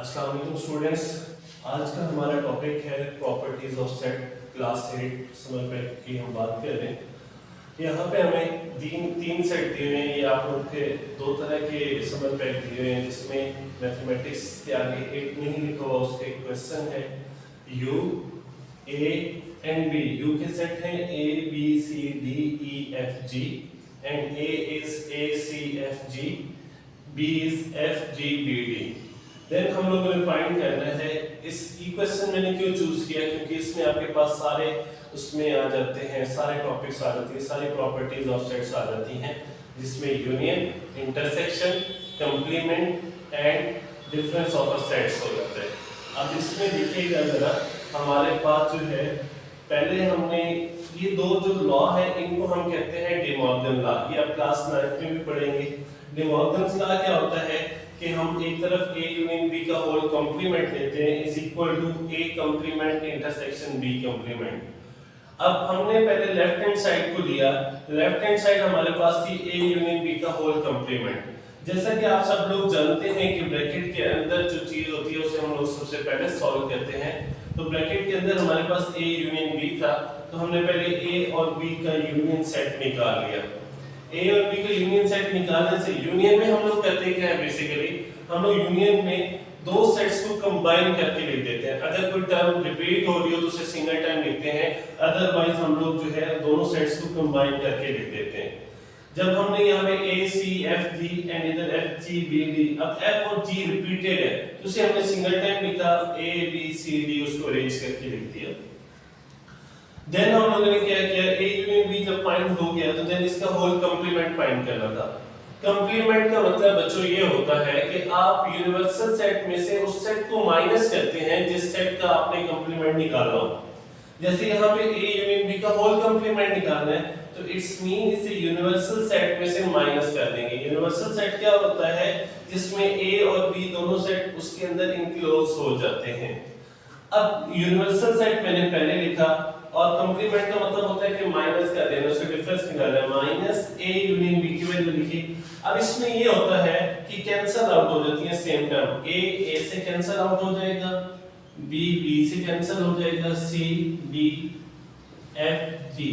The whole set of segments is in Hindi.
अस्सलाम वालेकुम स्टूडेंट्स। आज का हमारा टॉपिक है properties of set. Class 8 summer pack की हम बात कर रहे हैं। यहाँ पे हमें तीन सेट दिए हुए हैं। ये आप लोग के दो तरह के समर पैक दिए हुए हैं, जिसमें मैथमेटिक्स के आगे 8 नहीं लिखा हुआ, उसके क्वेश्चन है U A and B. U के सेट हैं A B C D E F G and A is A C F G, B is F G B D. Then हम लोगों ने फाइंड करना है इस इक्वेशन मैंने क्यों चूज किया, क्योंकि इसमें आपके पास सारे उसमें आ जाते हैं, सारे टॉपिक्स आ जाते हैं, सारी प्रॉपर्टीज ऑफ सेट्स आ जाती हैं, जिसमें union, intersection, complement and difference of a sets हो जाता है। अब इसमें देखिएगा जरा, हमारे पास जो है पहले हमने ये दो जो लॉ है इनको हम कहते हैं डे मॉर्गन लॉ। ये आप क्लास 9 में भी पढ़ेंगे। डे मॉर्गन लॉ क्या होता है कि हम एक तरफ a यूनियन b का होल कॉम्प्लीमेंट लेते हैं is equal to a complement intersection b complement. अब हमने पहले लेफ्ट हैंड साइड को लिया, लेफ्ट हैंड साइड हमारे पास थी a यूनियन b का होल कॉम्प्लीमेंट। जैसा कि आप सब लोग जानते हैं कि ब्रैकेट के अंदर जो चीज होती है उसे हम लोग सबसे पहले सॉल्व करते हैं। तो ब्रैकेट के अंदर हमारे पास a यूनियन b था, तो हमने पहले a और b का यूनियन सेट निकाल लिया। A और B का यूनियन सेट निकालने से, यूनियन में हम लोग करते क्या है, बेसिकली हम लोग यूनियन में दो सेट्स को कंबाइन करके लिख देते हैं। अगर कोई टर्म रिपीट हो रही हो तो उसे सिंगल टर्म लिखते हैं, अदरवाइज हम लोग जो है दोनों सेट्स को कंबाइन करके लिख देते हैं। जब हमने यहाँ पे A C F G and इधर F G B D, अब F और G रिपीटेड है तो उसे हमने सिंगल टाइम लिखा, A B C D उसको अरेंज करके लिख दिया। देन हम लोगों ने क्या किया, a यूनियन b जब फाइंड हो गया तो देन इसका होल कंप्लीमेंट फाइंड करना था। कंप्लीमेंट का मतलब बच्चों ये होता है कि आप यूनिवर्सल सेट में से उस सेट को माइनस करते हैं जिस सेट का आपने कंप्लीमेंट निकाला हो। जैसे यहाँ पे a यूनियन b का होल कंप्लीमेंट निकालना है तो इट्स मीन इसे यूनिवर्सल सेट में से माइनस कर देंगे। यूनिवर्सल सेट क्या होता है, जिसमें a और b दोनों सेट उसके अंदर इनक्लोज हो जाते हैं। अब यूनिवर्सल सेट मैंने पहले लिखा और कंप्लीमेंट का मतलब होता है कि माइनस कर देना, उसका डिफरेंस निकालना है, माइनस a यूनियन b की वैल्यू लिखी। अब इसमें ये होता है कि कैंसिल आउट हो जाती है सेम टर्म, a से कैंसिल आउट हो जाएगा, b से कैंसिल हो जाएगा, c d f g।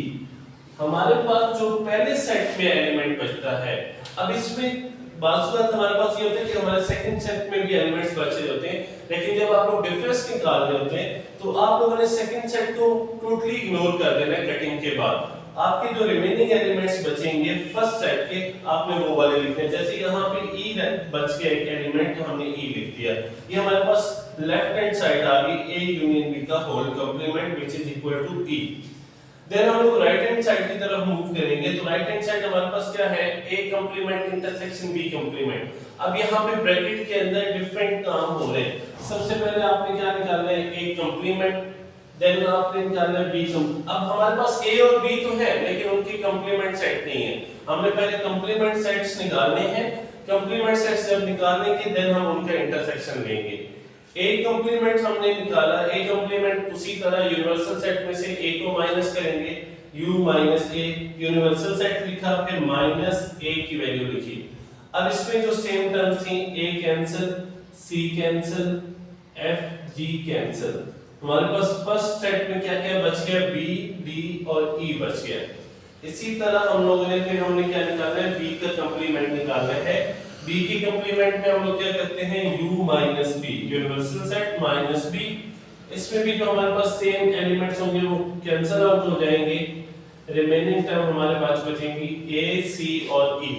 हमारे पास जो पहले सेट में एलिमेंट बचता है, अब इसमें बात हमारे पास ये होता है कि हमारे सेकंड सेट में भी एलिमेंट्स बचे होते हैं, लेकिन जब आप लोग डिफरेंस निकाल रहे होते हैं तो आप लोगों ने सेकंड सेट को टोटली इग्नोर कर देना है। कटिंग के बाद आपके जो रिमेनिंग एलिमेंट्स बचेंगे फर्स्ट सेट के, आपने वो वाले लिखने हैं। जैसे यहाँ पे e बच गया एक एलिमेंट, तो हमने e लिख दिया। ये हमारे पास लेफ्ट हैंड साइड आ गई a यूनियन b का whole complement which is equal to e। Then हम लोग राइट हैंड साइड की तरफ मूव करेंगे तो राइट हैंड साइड हमारे पास क्या है, a complement intersection b complement. अब यहाँ पे ब्रैकेट के अंदर डिफरेंट काम हो रहे हैं। सबसे पहले आपने क्या निकालना है, a कंप्लीमेंट, देन आपने निकालना है b कंप्लीमेंट। अब हमारे पास a और b तो है लेकिन उनकी कंप्लीमेंट सेट नहीं है। हमने पहले कंप्लीमेंट सेट्स निकालने हैं, कंप्लीमेंट सेट्स जब निकालने के देन हम उनका इंटरसेक्शन लेंगे। a कंप्लीमेंट हमने निकाला, a कंप्लीमेंट उसी तरह यूनिवर्सल सेट में से a को माइनस करेंगे, u minus a, universal set लिखा, फिर माइनस a की वैल्यू लिखी। अब इसमें जो सेम टर्म्स थी, a cancel, c cancel, f g cancel. हमारे पास फर्स्ट सेट में क्या क्या बच गया, b d और e बच गया। इसी तरह हम लोगों ने फिर हमने क्या निकालना है, b का कंप्लीमेंट निकालना है। b की कंप्लीमेंट में हम लोग क्या करते हैं, u minus b, universal set minus b। इसमें भी जो हमारे पास सेम एलिमेंट्स होंगे वो कैंसिल आउट हो जाएंगे, रिमेनिंग टर्म हमारे पास बचेंगी a c और e।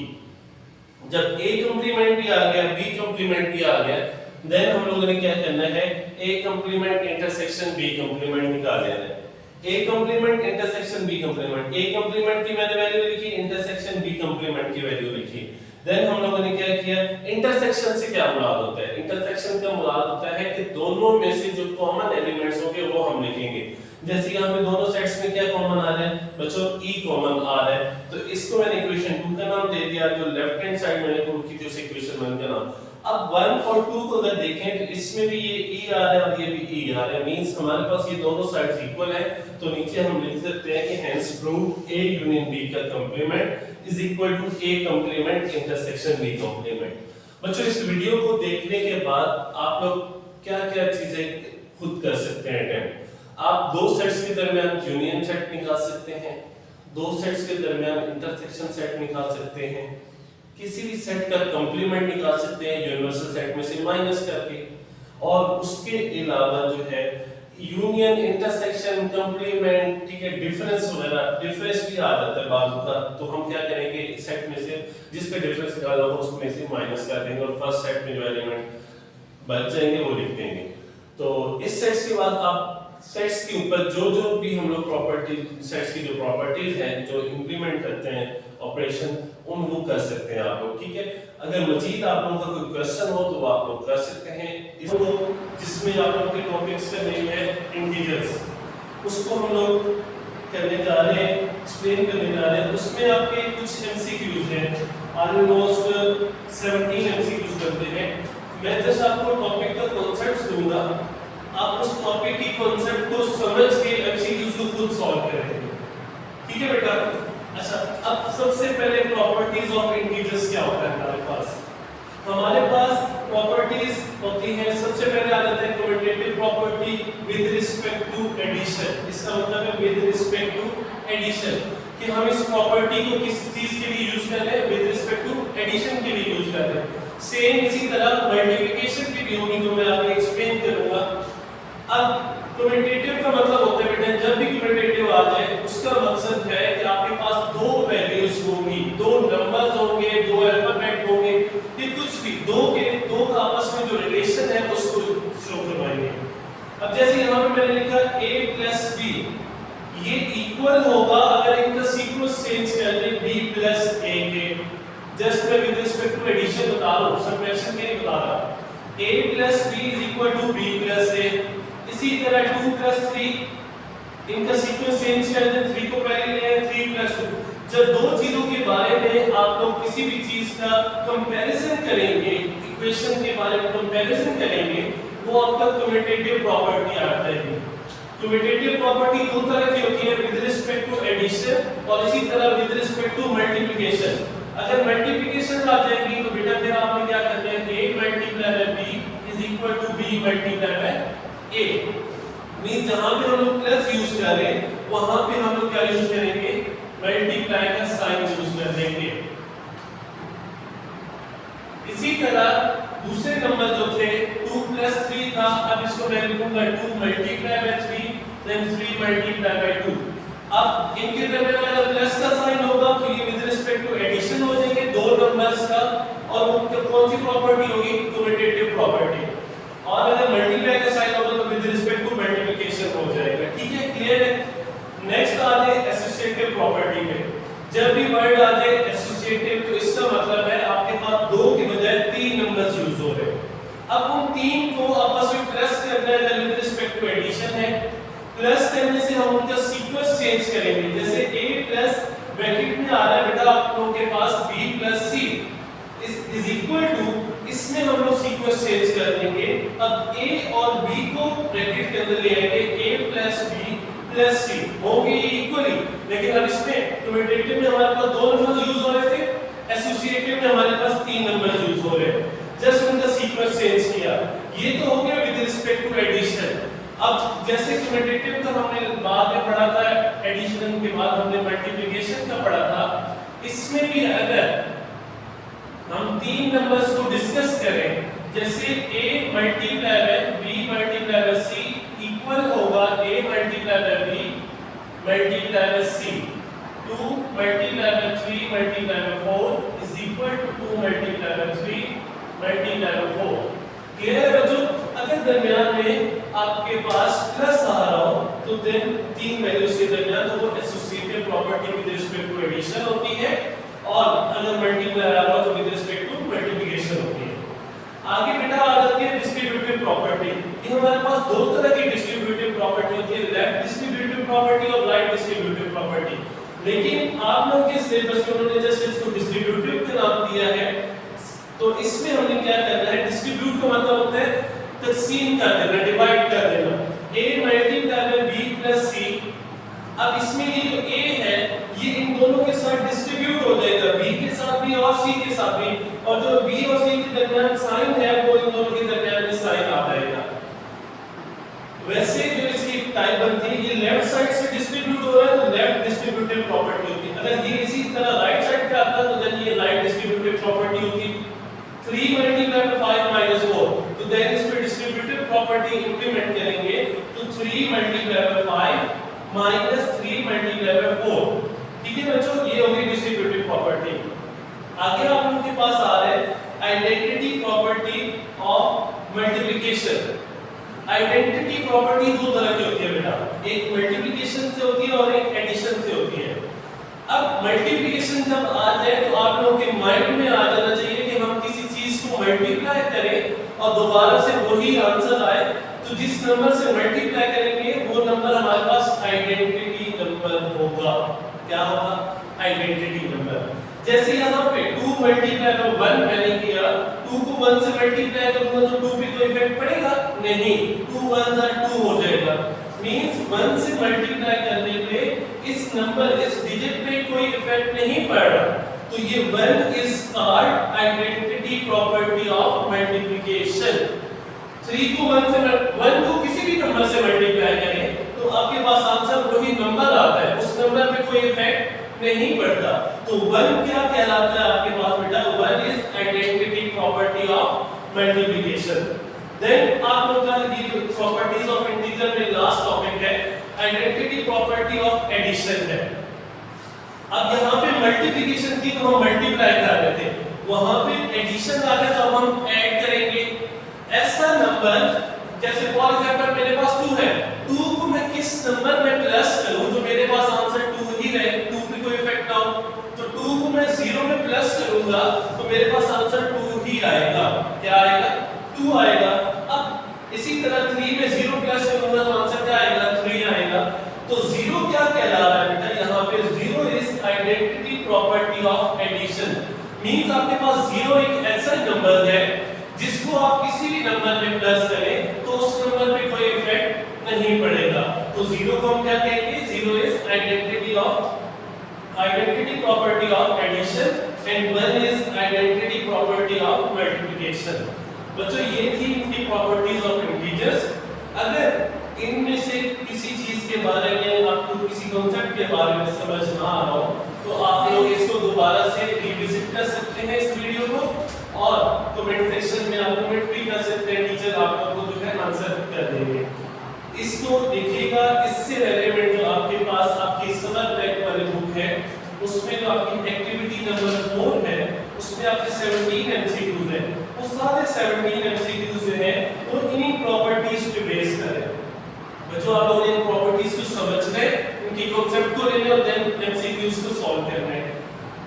जब a कंप्लीमेंट भी आ गया, b कंप्लीमेंट भी आ गया, देन हम लोगों ने क्या करना है, a complement intersection b complement निकाल लेना है। a complement intersection b complement, a complement की मैंने वैल्यू लिखी, इंटरसेक्शन b कंप्लीमेंट की वैल्यू लिखी। देन हम लोगों ने क्या किया, इंटरसेक्शन से क्या मुराद होता है, इंटरसेक्शन का मुराद होता है कि दोनों में से जो कॉमन एलिमेंट्स होंगे वो हम लिखेंगे। जैसे यहाँ पे दोनों सेट्स में क्या कॉमन आ रहा है बच्चों, e कॉमन आ रहा है, तो इसको मैंने इक्वेशन 2 का नाम दे दिया, जो लेफ्ट हैंड साइड मैंने प्रूव की थी उस इक्वेशन 1 का नाम। अब 1 और 2 को अगर देखें तो इसमें भी ये e आ रहा है और ये भी e आ रहा है, मींस हमारे पास ये दोनों साइड्स इक्वल है। तो नीचे हम लिख सकते हैं कि hence prove a union b का complement is equal to a complement intersection b complement. बच्चों इस वीडियो को देखने के बाद आप लोग क्या क्या चीजें खुद कर सकते हैं अटेम्प्ट। आप दो सेट्स के दरमियान यूनियन सेट निकाल सकते हैं, दो सेट्स के दरमियान इंटरसेक्शन सेट निकाल सकते हैं, किसी भी सेट का कंप्लीमेंट निकाल सकते हैं यूनिवर्सल सेट में से माइनस करके, और उसके अलावा जो है यूनियन, इंटरसेक्शन, कंप्लीमेंट, ठीक है, डिफरेंस वगैरह, डिफरेंस भी आ जाता है बाजू का, तो हम क्या करेंगे सेट में से जिस पे डिफरेंस निकालना हो उसमें से माइनस कर देंगे और फर्स्ट सेट में जो एलिमेंट बच जाएंगे वो लिख देंगे। तो इस सेट्स के बाद आप सेट्स के ऊपर जो जो भी हम लोग प्रॉपर्टी, सेट्स की जो प्रॉपर्टीज हैं जो इंप्लीमेंट करते हैं ऑपरेशन, उनको कर सकते हैं आप लोग, ठीक है। अगर मजीद आप लोगों का कोई क्वेश्चन हो तो आप लोग कर सकते हैं इसको, जिसमें आप लोग के टॉपिक्स का नेम है इंटीजर्स, उसको हम लोग करने जा रहे हैं, एक्सप्लेन करने जा रहे हैं। उसमें आपके कुछ एमसीक्यूज हैं, ऑलमोस्ट 17 एमसीक्यूज करते हैं। मैं जस्ट आपको टॉपिक का कॉन्सेप्ट्स दूंगा, आप उस टॉपिक की कॉन्सेप्ट को समझ के एमसीक्यूज को खुद सॉल्व करेंगे, ठीक है बेटा। अच्छा, अब सबसे पहले प्रॉपर्टीज ऑफ इंटीजर्स क्या होता है हमारे पास प्रॉपर्टीज होती हैं। सबसे पहले आ जाता है commutative property with respect to addition. इसका मतलब है विद रिस्पेक्ट टू एडिशन, कि हम इस प्रॉपर्टी को किस चीज के लिए यूज कर रहे हैं, विद रिस्पेक्ट टू एडिशन के लिए यूज कर रहे हैं। सेम इसी तरह मल्टीप्लिकेशन की भी होगी, जो मैं आगे एक्सप्लेन करूंगा। अब कम्यूटेटिव का मतलब होता है बेटा, जब भी कम्यूटेटिव आ जाए उसका मकसद है कि आपके पास दो वैल्यूज होंगी, दो नंबर्स होंगे, दो अल्फाबेट होंगे, ये कुछ भी दो का आपस में जो रिलेशन है उसको शो करवाएंगे। अब जैसे यहाँ पे मैंने लिखा a plus b, ये इक्वल होगा अगर इनका सीक्वेंस चेंज कर दें b plus a के। जस्ट मैं विद रिस्पेक्ट टू एडिशन बता रहा हूँ, सबट्रैक्शन के नहीं बता रहा। a plus b is equal to b plus a। इसी तरह 2 plus 3, इनका सीक्वेंस चेंज कर दें, 3 को पहले ले आए, 3 plus 2। जब दो चीजों के बारे में आप लोग किसी भी चीज का कंपैरिजन करेंगे, इक्वेशन के बारे में कंपैरिजन करेंगे, वो आपका कम्यूटेटिव प्रॉपर्टी आ जाएगी। कम्यूटेटिव प्रॉपर्टी दो तरह की होती है, विद रिस्पेक्ट टू एडिशन और इसी तरह विद रिस्पेक्ट टू मल्टीप्लिकेशन। अगर मल्टीप्लिकेशन आ जाएगी तो बेटा फिर आपने क्या करना है, a multiply by b is equal to b multiply by a। Means जहां पे हम लोग प्लस यूज कर रहे हैं वहां पे हम लोग क्या यूज करेंगे, मल्टीप्लाई का साइन यूज कर देंगे। इसी तरह दूसरे नंबर जो थे 2 plus 3 था, अब इसको मैं लिखूंगा 2 multiply by 3 then 3 multiply by 2। अब इनके दरमियान अगर प्लस का साइन होगा तो ये विद रिस्पेक्ट टू एडिशन हो जाएंगे दो नंबर्स का, और उनकी कौन सी प्रॉपर्टी होगी, कम्यूटेटिव प्रॉपर्टी। और अगर मल्टीप्लाई का साइन होगा तो विद रिस्पेक्ट टू मल्टीप्लिकेशन हो जाएगा, ठीक है, क्लियर है। नेक्स्ट आ जाए एसोसिएटिव प्रॉपर्टी पे। जब भी वर्ड आ जाए एसोसिएटिव तो इसका मतलब है आपके पास दो के बजाय तीन नंबर्स यूज हो रहे हैं। अब उन तीन को आपस में प्लस करना है, अगर विद रिस्पेक्ट टू एडिशन है, प्लस करने से हम उनका सीक्वेंस चेंज करेंगे। जैसे a प्लस ब्रैकेट में आ रहा है बेटा आप लोगों के पास b plus c is equal to, इसमें हम लोग सीक्वेंस चेंज कर देंगे। अब a और b को ब्रैकेट के अंदर ले आएंगे, a plus b plus c होंगे इक्वली, लेकिन अब इसमें कम्यूटेटिव में हमारे पास दो नंबर यूज हो रहे थे, एसोसिएटिव में हमारे पास तीन नंबर यूज हो रहे हैं। जस्ट उनका सीक्वेंस चेंज किया, ये तो हो गया विद रिस्पेक्ट टू एडिशन। अब जैसे कम्यूटेटिव का हमने बाद में पढ़ा था, एडिशन के बाद हमने मल्टीप्लिकेशन का पढ़ा था, इसमें भी अगर हम तीन नंबर्स को डिस्कस करें, जैसे a multiply by b multiply by c equal होगा a multiply by b multiply by c, 2 multiply by 3 multiply by 4 is equal to 2 multiply by 3 multiply by 4। Clear है बच्चों। अगर दरमियान में आपके पास प्लस आ रहा हो तो देन तीन वैल्यूज के दरमियान तो वो associative property with respect to addition होती है, और अगर मल्टीप्लाई आ रहा हो तो विद रिस्पेक्ट टू मल्टीप्लिकेशन होती है। आगे बेटा आ जाती है डिस्ट्रीब्यूटिव प्रॉपर्टी। ये हमारे पास दो तरह की डिस्ट्रीब्यूटिव प्रॉपर्टी होती है, लेफ्ट डिस्ट्रीब्यूटिव प्रॉपर्टी और राइट डिस्ट्रीब्यूटिव प्रॉपर्टी। लेकिन आप लोगों के सिलेबस में उन्होंने जस्ट इसको डिस्ट्रीब्यूटिव का नाम दिया है, तो इसमें हमने क्या करना है, डिस्ट्रीब्यूट का मतलब होता है तकसीम कर देना, डिवाइड कर देना। a multiply by b plus c, अब इसमें ये जो a है ये इन दोनों के साथ डिस्ट्रीब्यूट हो जाएगा, b के साथ भी और c के साथ भी, और जो b और c के -3 मल्टीप्लाई बाय 4। ठीक है बच्चों, ये होगी डिस्ट्रीब्यूटिव प्रॉपर्टी। आगे आप लोगों के पास आ रहे हैं identity property of multiplication. Identity property दो तरह की होती है बेटा, एक मल्टीप्लिकेशन से होती है और एक एडिशन से होती है। अब मल्टीप्लिकेशन जब आ जाए तो आप लोगों के माइंड में आ जाना चाहिए कि हम किसी चीज को मल्टीप्लाई करें और दोबारा से वही आंसर आए, तो जिस नंबर से मल्टीप्लाई करेंगे वो नंबर हमारे पास आइडेंटिटी नंबर होगा। क्या होगा? Identity number. जैसे यहाँ पे 2 मल्टीप्लाई बाय 1 मैंने किया, 2 को 1 से मल्टीप्लाई करूंगा तो 2 पे कोई इफेक्ट पड़ेगा नहीं, 2 1 2 हो जाएगा। मींस 1 से मल्टीप्लाई करने पे इस नंबर इस डिजिट पे कोई इफेक्ट नहीं पड़ रहा, तो ये 1 is called identity property of multiplication. 3 को 1 को किसी भी नंबर से मल्टीप्लाई करें तो आपके पास आंसर वही नंबर आता है, उस नंबर पे कोई इफेक्ट नहीं पड़ता। तो 1 क्या कहलाता है आपके पास बेटा? 1 is identity property of multiplication. Then आप लोगों का ये प्रॉपर्टीज ऑफ इंटीजर में लास्ट टॉपिक है आइडेंटिटी प्रॉपर्टी ऑफ एडिशन है। अब यहाँ पे मल्टीप्लिकेशन थी तो हम मल्टीप्लाई कर रहे थे, वहां पे एडिशन आ गया तो हम ऐड करेंगे। ऐसा नंबर जैसे फॉर एग्जांपल मेरे पास 2 है, 2 को मैं किस नंबर में प्लस करूं जो मेरे पास आंसर 2 ही रहे, 2 पे कोई इफेक्ट ना हो, तो 2 को मैं 0 में प्लस करूंगा तो मेरे पास आंसर 2 ही आएगा। क्या आएगा? 2 आएगा। अब इसी तरह 3 में 0 प्लस करूंगा तो आंसर क्या आएगा? 3 आएगा। तो 0 क्या कहला रहा है बेटा? यहाँ पे 0 is identity property of addition. Means आपके पास 0 एक ऐसा नंबर है जिसको आप किसी भी नंबर में प्लस करें तो उस नंबर पे कोई इफेक्ट नहीं पड़ेगा। तो 0 को हम क्या कहेंगे? 0 is identity property of addition and 1 is identity property of multiplication. बच्चों ये थी इनकी प्रॉपर्टीज ऑफ इंटीजर्स। अगर इनमें से किसी चीज के बारे में आपको किसी कॉन्सेप्ट के बारे में समझ ना आ रहा हो तो आप लोग इसको दोबारा से रिविजिट कर सकते हैं इस वीडियो को, और कमेंट सेक्शन में आप कमेंट भी कर सकते हैं, टीचर आप लोगों को जो है आंसर कर देंगे। इसको देखिएगा, इससे रिलेवेंट जो आपके पास आपकी समर पैक वाली बुक है उसमें जो आपकी एक्टिविटी नंबर 4 है उसमें आपके 17 एमसीक्यूज है, वो सारे 17 एमसीक्यूज जो है वो इन्हीं प्रॉपर्टीज पे बेस कर है। बच्चों आप लोगों ने इन प्रॉपर्टीज को समझ गए, उनकी कांसेप्ट को लेने और देन एमसीक्यूज को सॉल्व करना है।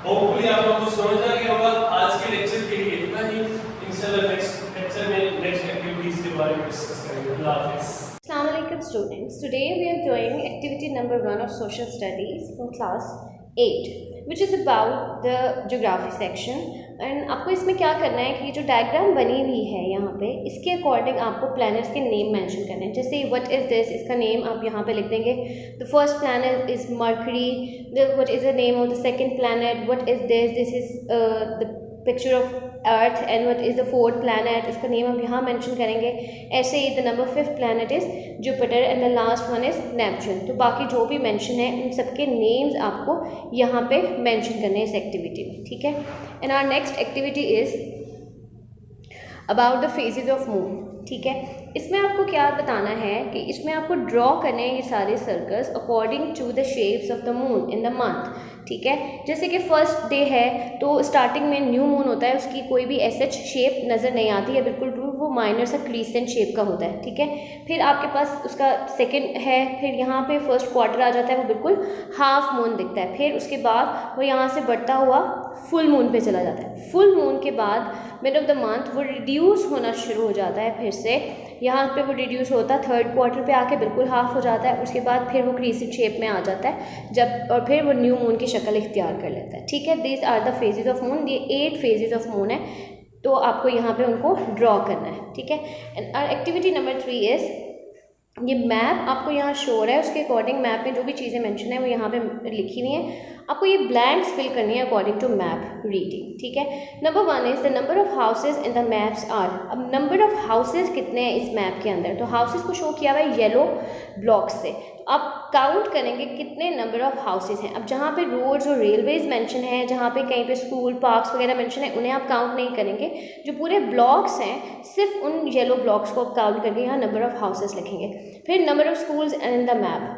होपफुली आप लोगों को समझ आ गया होगा। आज के लेक्चर के लिए इतना ही, इंशाल्लाह नेक्स्ट लेक्चर में नेक्स्ट एक्टिविटीज के बारे में डिस्कस करेंगे। अल्लाह हाफिज़। Assalamu alaikum students. Today we are doing activity number 1 of social studies from class 8, which is about the geography section. And आपको इसमें क्या करना है कि जो डायग्राम बनी हुई है यहाँ पे इसके अकॉर्डिंग आपको प्लैनेट्स के नेम मेंशन करने हैं। जैसे व्हाट इज़ दिस, इसका नेम आप यहाँ पे लिख देंगे। The first planet is Mercury, what is the name of the second planet, what is this is the picture of earth and what is the fourth planet, इसका नेम हम यहाँ मेंशन करेंगे। ऐसे ही the number 5th planet is Jupiter and the last one is Neptune. तो बाकी जो भी मेंशन है उन सबके नेम्स आपको यहाँ पे मेंशन करने हैं इस एक्टिविटी में, ठीक है। And our next activity is about the phases of moon, ठीक है। इसमें आपको क्या बताना है कि इसमें आपको ड्रॉ करने हैं ये सारे circles according to the shapes of the moon in the month, ठीक है। जैसे कि फर्स्ट डे है तो स्टार्टिंग में न्यू मून होता है, उसकी कोई भी एसएच शेप नज़र नहीं आती है, बिल्कुल वो माइनर सा क्रीसेंट शेप का होता है, ठीक है। फिर आपके पास उसका सेकंड है, फिर यहाँ पे फर्स्ट क्वार्टर आ जाता है, वो बिल्कुल हाफ मून दिखता है। फिर उसके बाद वो यहाँ से बढ़ता हुआ फुल मून पे चला जाता है। फुल मून के बाद मिड ऑफ द मंथ वो रिड्यूस होना शुरू हो जाता है, फिर से यहाँ पे वो रिड्यूस होता है, थर्ड क्वार्टर पे आके बिल्कुल हाफ हो जाता है। उसके बाद फिर वो क्रीसेंट शेप में आ जाता है जब, और फिर वो न्यू मून की शक्ल इख्तियार कर लेता है, ठीक है। This are the phases of moon, ये 8 फेजेस ऑफ मून है, तो आपको यहाँ पे उनको ड्रॉ करना है, ठीक है। And our activity number 3 is, ये मैप आपको यहाँ शो हो रहा है, उसके अकॉर्डिंग मैप में जो भी चीज़ें मेंशन है वो यहाँ पे लिखी हुई हैं, आपको ये ब्लैंक्स फिल करनी है अकॉर्डिंग टू मैप रीडिंग, ठीक है। Number 1 is the number of houses in the maps are. अब नंबर ऑफ हाउसेज कितने हैं इस मैप के अंदर, तो हाउसेज को शो किया हुआ है येलो ब्लॉक्स से, तो आप काउंट करेंगे कितने नंबर ऑफ हाउसेज हैं। अब जहाँ पे रोड्स और रेलवेज मेंशन है, जहाँ पे कहीं पे स्कूल पार्क्स वगैरह मेंशन है, उन्हें आप काउंट नहीं करेंगे। जो पूरे ब्लॉक्स हैं सिर्फ उन येलो ब्लॉक्स को आप काउंट करके यहाँ नंबर ऑफ हाउसेज लिखेंगे। फिर number of schools in the map,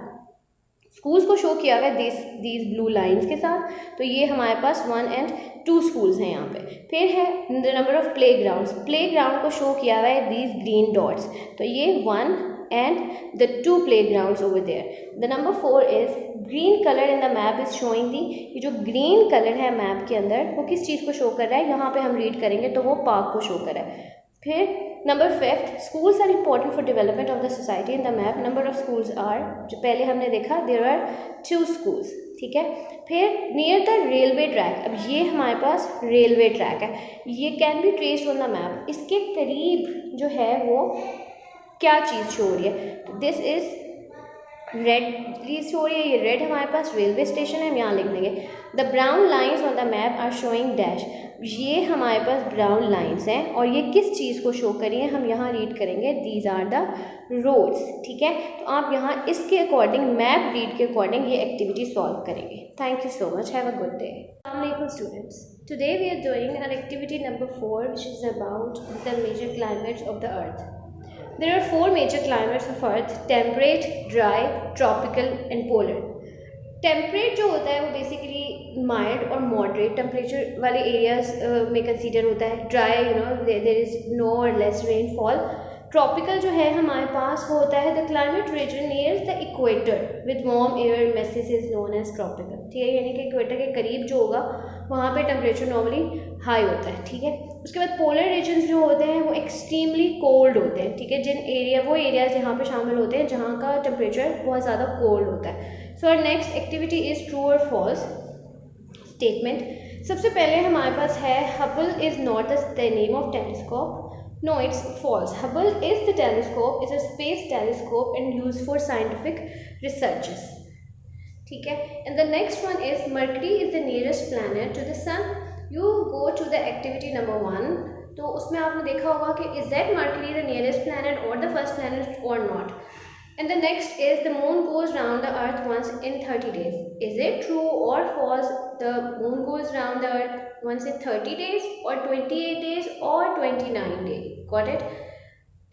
schools को शो किया हुआ है दीज ब्लू लाइंस के साथ, तो ये हमारे पास 1 and 2 स्कूल्स हैं यहाँ पे। फिर है the number of play ground को शो किया हुआ है दीज ग्रीन डॉट्स, तो ये 1 and the 2 playgrounds over there. The number 4 is green color in the map is showing the, ये जो green color है मैप के अंदर वो किस चीज़ को शो कर रहा है, यहाँ पे हम रीड करेंगे तो वो पार्क को शो कर रहा है। फिर number 5, schools are important for development of the society in the map. Number of schools are, जो पहले हमने देखा there are 2 schools, ठीक है। फिर नियर द रेलवे ट्रैक, अब ये हमारे पास रेलवे ट्रैक है, ये can be traced on the map, इसके करीब जो है वो क्या चीज़ शो हो रही है, तो this is red cheese show हो रही है, ये रेड हमारे पास रेलवे स्टेशन है, हम यहाँ लिख देंगे the brown lines on the map are showing dash, ये हमारे पास ब्राउन लाइन्स हैं और ये किस चीज़ को शो करी है, हम यहाँ रीड करेंगे दीज आर द रोड्स, ठीक है। तो आप यहाँ इसके अकॉर्डिंग मैप रीड के अकॉर्डिंग ये एक्टिविटी सॉल्व करेंगे। Thank you so much, have a good day. Assalamualaikum students, today we are doing an activity number 4 which is about the major climates of the earth. There are 4 major climates of earth: temperate, dry, tropical and polar. Temperate जो होता है वो बेसिकली माइल्ड और मॉडरेट टेम्परेचर वाले एरियाज में कंसीडर होता है। Dry, you know, there is no और लेस रेनफॉल। ट्रॉपिकल जो है हमारे पास वो होता है the climate region near the equator with warm air masses is known as tropical, ठीक है, यानी कि इक्वेटर के करीब जो होगा वहाँ पे टेम्परेचर नॉर्मली हाई होता है, ठीक है। उसके बाद पोलर रीजन्स जो होते हैं वो एक्सट्रीमली कोल्ड होते हैं, ठीक है, वो एरियाज यहाँ पे शामिल होते हैं जहाँ का टेम्परेचर बहुत ज़्यादा कोल्ड होता है। So our next activity is true और फॉल्स स्टेटमेंट। सबसे पहले हमारे पास है Hubble is not the name of telescope, no, it's false. Hubble is the telescope, it's a space telescope and used for scientific researches, ठीक है। And the next one is Mercury is the nearest planet to the sun. You go to the activity number 1, तो उसमें आपने देखा होगा कि is that Mercury the nearest planet or the first planet or not. And the next is the moon goes round the earth once in 30 days. Is it true or false the moon goes round the earth once in 30 days or 28 days or 29 days? Got it?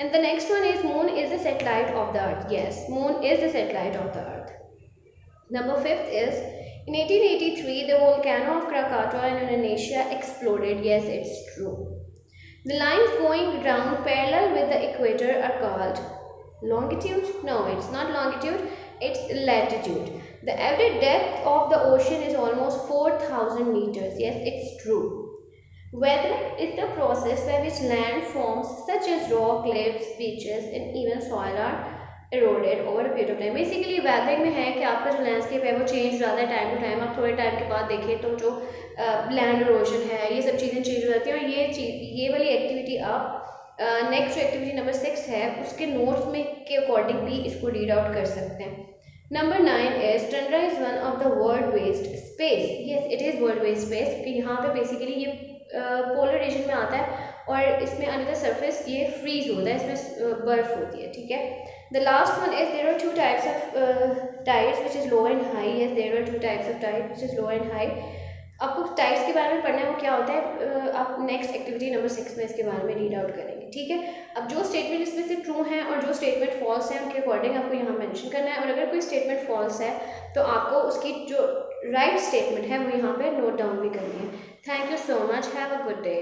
And the next one is moon is the satellite of the earth. Yes, moon is the satellite of the earth. Number 5 is in 1883 the volcano of Krakatoa in Indonesia exploded. Yes, it's true. The lines going round parallel with the equator are called longitude? No, it's not longitude, it's latitude. The average depth of the ocean is almost 4,000 meters. Yes, it's true. Weathering is the process by which land forms such as rock, cliffs, beaches and even soil are eroded over a period of time. Basically weathering में है कि आपका जो लैंडस्केप है वो चेंज हो जाता है टाइम टू टाइम। आप थोड़े टाइम के बाद देखें तो जो लैंड इरोजन है ये सब चीज़ें चेंज हो जाती हैं, और ये वाली एक्टिविटी आप नेक्स्ट एक्टिविटी नंबर 6 है उसके नोट्स में के अकॉर्डिंग भी इसको रीड आउट कर सकते हैं। Number 9 is tundra is one of the world waste space. Yes, it is world waste space, क्योंकि यहाँ पे बेसिकली ये पोलर रीजन में आता है और इसमें अंडर द सरफेस ये फ्रीज होता है, इसमें बर्फ होती है, ठीक है। The last one is there are 2 types of tides which is low and high. Yes, there are 2 types of tide which is low and high. आपको टाइप्स के बारे में पढ़ना है वो क्या होता है, आप नेक्स्ट एक्टिविटी नंबर 6 में इसके बारे में रीड आउट करेंगे, ठीक है। अब जो स्टेटमेंट इसमें से ट्रू हैं और जो स्टेटमेंट फॉल्स है उनके अकॉर्डिंग आपको यहाँ मेंशन करना है, और अगर कोई स्टेटमेंट फॉल्स है तो आपको उसकी जो राइट स्टेटमेंट है वो यहाँ पे नोट डाउन भी करनी है। Thank you so much, have a good day.